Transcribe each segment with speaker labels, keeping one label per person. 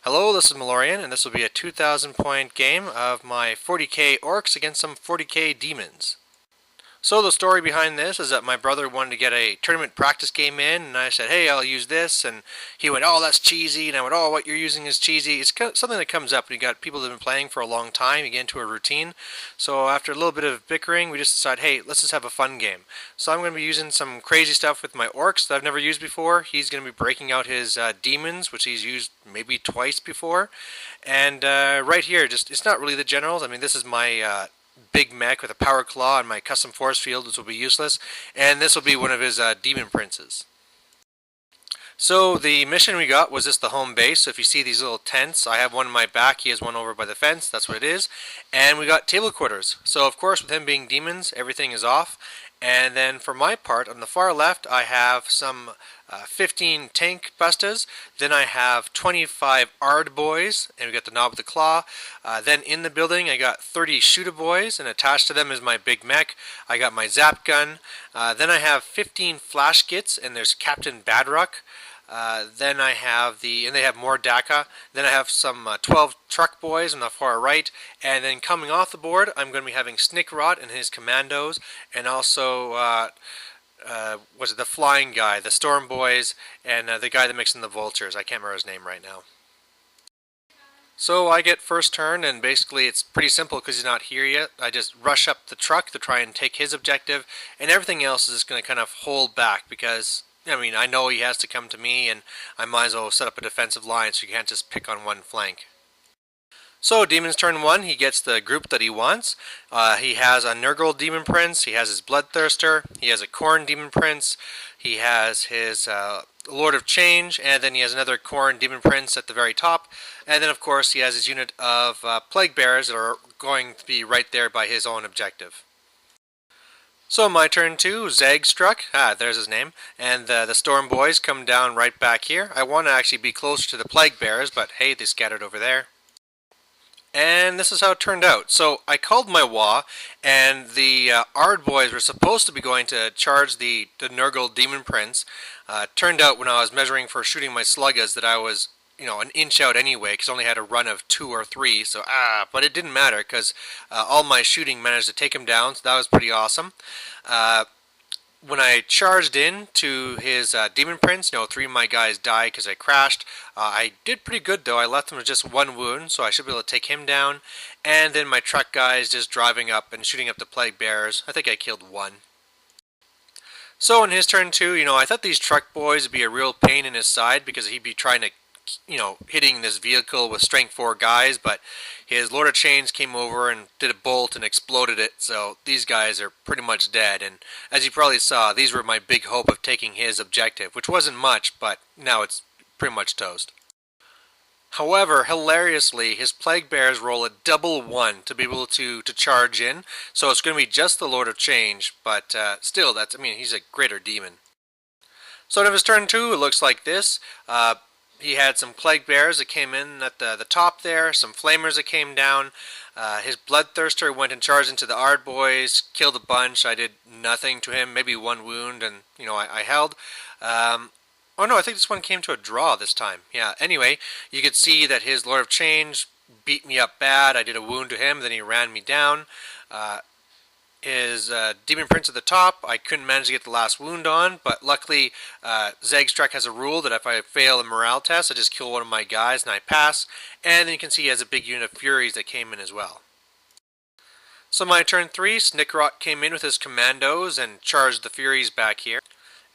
Speaker 1: Hello, this is Malorian, and this will be a 2,000 point game of my 40k orcs against some 40k demons. So the story behind this is that my brother wanted to get a tournament practice game in, and I said, hey, I'll use this, and he went, oh, that's cheesy, and I went, oh, what you're using is cheesy. It's something that comes up when you got people that have been playing for a long time, you get into a routine. So after a little bit of bickering, we just decided, hey, let's just have a fun game. So I'm going to be using some crazy stuff with my orcs that I've never used before. He's going to be breaking out his demons, which he's used maybe twice before. And right here, it's not really the generals. I mean, this is my big mech with a power claw and my custom force field, which will be useless, and this will be one of his demon princes. So the mission we got was just the home base. So if you see these little tents, I have one in my back, he has one over by the fence, that's what it is. And we got table quarters. So of course with him being demons, everything is off. And then for my part, on the far left, I have some 15 tank bustas. Then I have 25 Ard boys, and we got the knob with the claw. Then in the building, I got 30 shooter boys, and attached to them is my big mech. I got my zap gun. Then I have 15 flash gits, and there's Captain Badrock. Then I have and they have more DACA. Then I have some 12 truck boys on the far right. And then coming off the board, I'm going to be having Snickrot and his commandos. And also, was it the flying guy, the storm boys, and the guy that makes in the vultures. I can't remember his name right now. So I get first turn, and basically it's pretty simple because he's not here yet. I just rush up the truck to try and take his objective. And everything else is just going to kind of hold back because I mean, I know he has to come to me, and I might as well set up a defensive line so you can't just pick on one flank. So, Demon's turn 1, he gets the group that he wants. He has a Nurgle Demon Prince, he has his Bloodthirster, he has a Khorne Demon Prince, he has his Lord of Change, and then he has another Khorne Demon Prince at the very top. And then, of course, he has his unit of Plague Bearers that are going to be right there by his own objective. So my turn 2, Zagstruck, there's his name, and the Storm Boys come down right back here. I want to actually be closer to the Plague Bearers, but hey, they scattered over there. And this is how it turned out. So I called my Wa, and the Ard Boys were supposed to be going to charge the Nurgle Demon Prince. Turned out when I was measuring for shooting my Sluggas that I was an inch out anyway, because I only had a run of 2 or 3, so but it didn't matter, because all my shooting managed to take him down, so that was pretty awesome. When I charged in to his Demon Prince, 3 of my guys died because I crashed. I did pretty good though, I left him with just 1 wound, so I should be able to take him down. And then my truck guys just driving up and shooting up the Plague Bearers. I think I killed 1. So in his turn 2, I thought these truck boys would be a real pain in his side because he'd be trying to hitting this vehicle with strength 4 guys, but his Lord of Chains came over and did a bolt and exploded it, so these guys are pretty much dead. And as you probably saw, these were my big hope of taking his objective, which wasn't much, but now it's pretty much toast. However, hilariously, his Plague Bears roll a double 1 to be able to charge in, so it's going to be just the Lord of Change, but still, he's a greater demon. So in his turn 2, it looks like this. He had some Plague Bears that came in at the top there, some Flamers that came down. His Bloodthirster went and charged into the Ard Boys, killed a bunch. I did nothing to him, maybe 1 wound, and, I held. Oh no, I think this one came to a draw this time. Yeah, anyway, you could see that his Lord of Change beat me up bad. I did a wound to him, then he ran me down. His Demon Prince at the top, I couldn't manage to get the last wound on, but luckily Zagstruck has a rule that if I fail a morale test, I just kill one of my guys and I pass. And then you can see he has a big unit of Furies that came in as well. So my turn 3, Snickrot came in with his commandos and charged the Furies back here.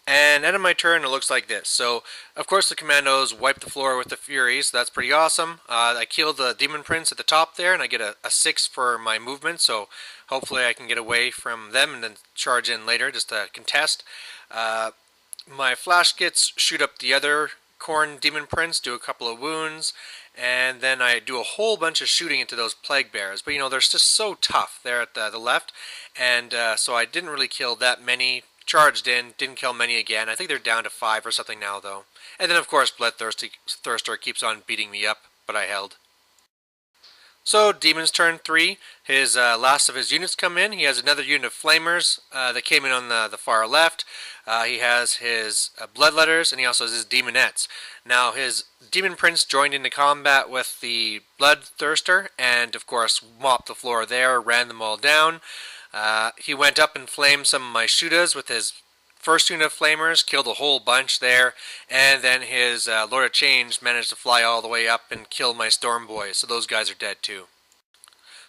Speaker 1: And end of my turn, it looks like this. So, of course, the commandos wipe the floor with the Furies, so that's pretty awesome. I killed the Demon Prince at the top there, and I get a 6 for my movement, so hopefully I can get away from them and then charge in later just to contest. My Flash Gits shoot up the other Khorne Demon Prince, do a couple of wounds, and then I do a whole bunch of shooting into those Plague Bears. But, they're just so tough there at the left, and so I didn't really kill that many. Charged in, didn't kill many again. I think they're down to 5 or something now, though. And then, of course, Bloodthirster keeps on beating me up, but I held. So Demon's turn 3, his last of his units come in. He has another unit of Flamers that came in on the far left. He has his Bloodletters, and he also has his Demonettes. Now his Demon Prince joined into combat with the Bloodthirster, and of course mopped the floor there, ran them all down. He went up and flamed some of my Shudas with his first unit of Flamers, killed a whole bunch there, and then his Lord of Change managed to fly all the way up and kill my Storm Boys, so those guys are dead too.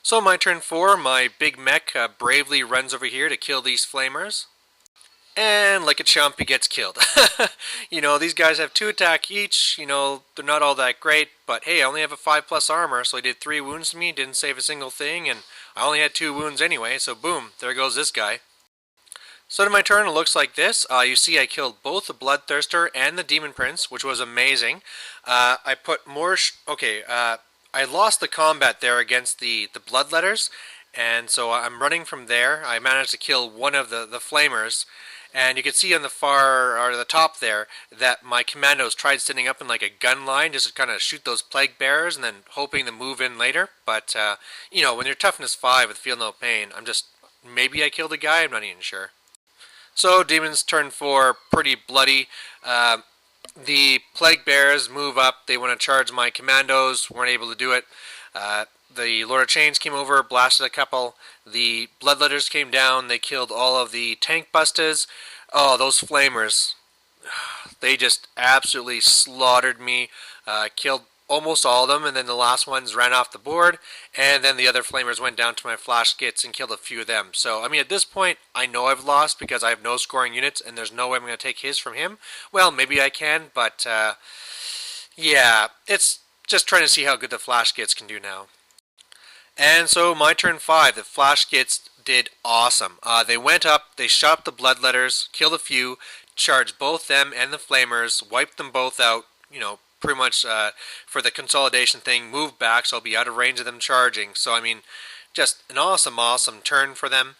Speaker 1: So my turn 4, my big mech bravely runs over here to kill these Flamers. And like a chump, he gets killed. You know, these guys have 2 attack each. You know, they're not all that great. But hey, I only have a 5+ armor, so he did 3 wounds to me. Didn't save a single thing, and I only had 2 wounds anyway. So boom, there goes this guy. So to my turn, it looks like this. You see I killed both the Bloodthirster and the Demon Prince, which was amazing. I put more... I lost the combat there against the Bloodletters, and so I'm running from there. I managed to kill one of the Flamers. And you can see on the far, or the top there, that my commandos tried standing up in like a gun line just to kind of shoot those plague bearers and then hoping to move in later. But, you know, when you're toughness 5 with feel no pain, maybe I killed a guy, I'm not even sure. So, Demons turn 4, pretty bloody. The plague bearers move up, they want to charge my commandos, weren't able to do it. The Lord of Chains came over, blasted a couple. The Bloodletters came down, they killed all of the tank busters. Oh, those Flamers. They just absolutely slaughtered me. Killed almost all of them, and then the last ones ran off the board. And then the other Flamers went down to my flash skits and killed a few of them. So, I mean, at this point, I know I've lost because I have no scoring units, and there's no way I'm going to take his from him. Well, maybe I can, but, yeah, it's just trying to see how good the flash skits can do now. And so my turn 5, the flash skits did awesome. They went up, they shot the Bloodletters, killed a few, charged both them and the Flamers, wiped them both out, you know, pretty much for the consolidation thing, moved back so I'll be out of range of them charging. So, I mean, just an awesome turn for them.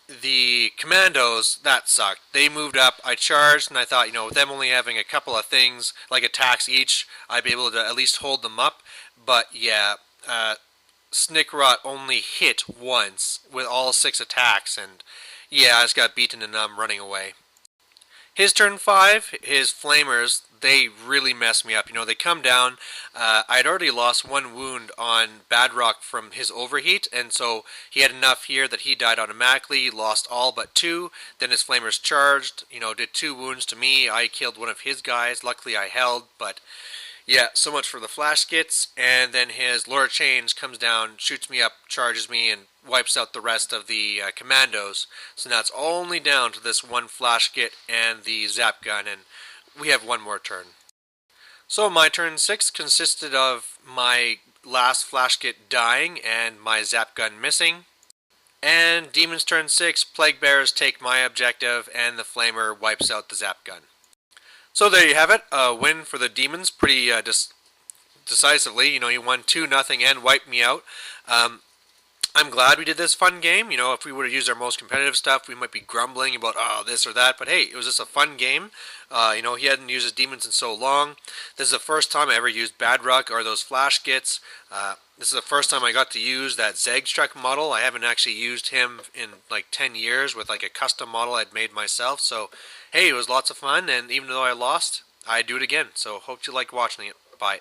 Speaker 1: The commandos, that sucked. They moved up, I charged, and I thought, you know, with them only having a couple of things, like attacks each, I'd be able to at least hold them up. But, yeah, Snickrot only hit once with all 6 attacks, and yeah, I just got beaten and I'm running away. His turn 5, his Flamers, they really messed me up. You know, they come down. I'd already lost 1 wound on Badrock from his overheat, and so he had enough here that he died automatically, lost all but 2. Then his Flamers charged, you know, did 2 wounds to me. I killed one of his guys. Luckily I held, but yeah, so much for the flash skits. And then his Lord of Chains comes down, shoots me up, charges me, and wipes out the rest of the commandos. So now it's only down to this 1 flash skit and the zap gun, and we have 1 more turn. So my turn 6 consisted of my last flash skit dying and my zap gun missing. And Demon's turn 6, Plague Bearers take my objective, and the Flamer wipes out the zap gun. So there you have it, a win for the Demons, pretty decisively. You know, he won 2-0 and wiped me out. I'm glad we did this fun game. You know, if we would have used our most competitive stuff, we might be grumbling about, oh, this or that. But hey, it was just a fun game. You know, he hadn't used his Demons in so long. This is the first time I ever used Badrock or those flash skits. This is the first time I got to use that Zagstruck model. I haven't actually used him in like 10 years with like a custom model I'd made myself. So, hey, it was lots of fun. And even though I lost, I'd do it again. So, hope you liked watching it. Bye.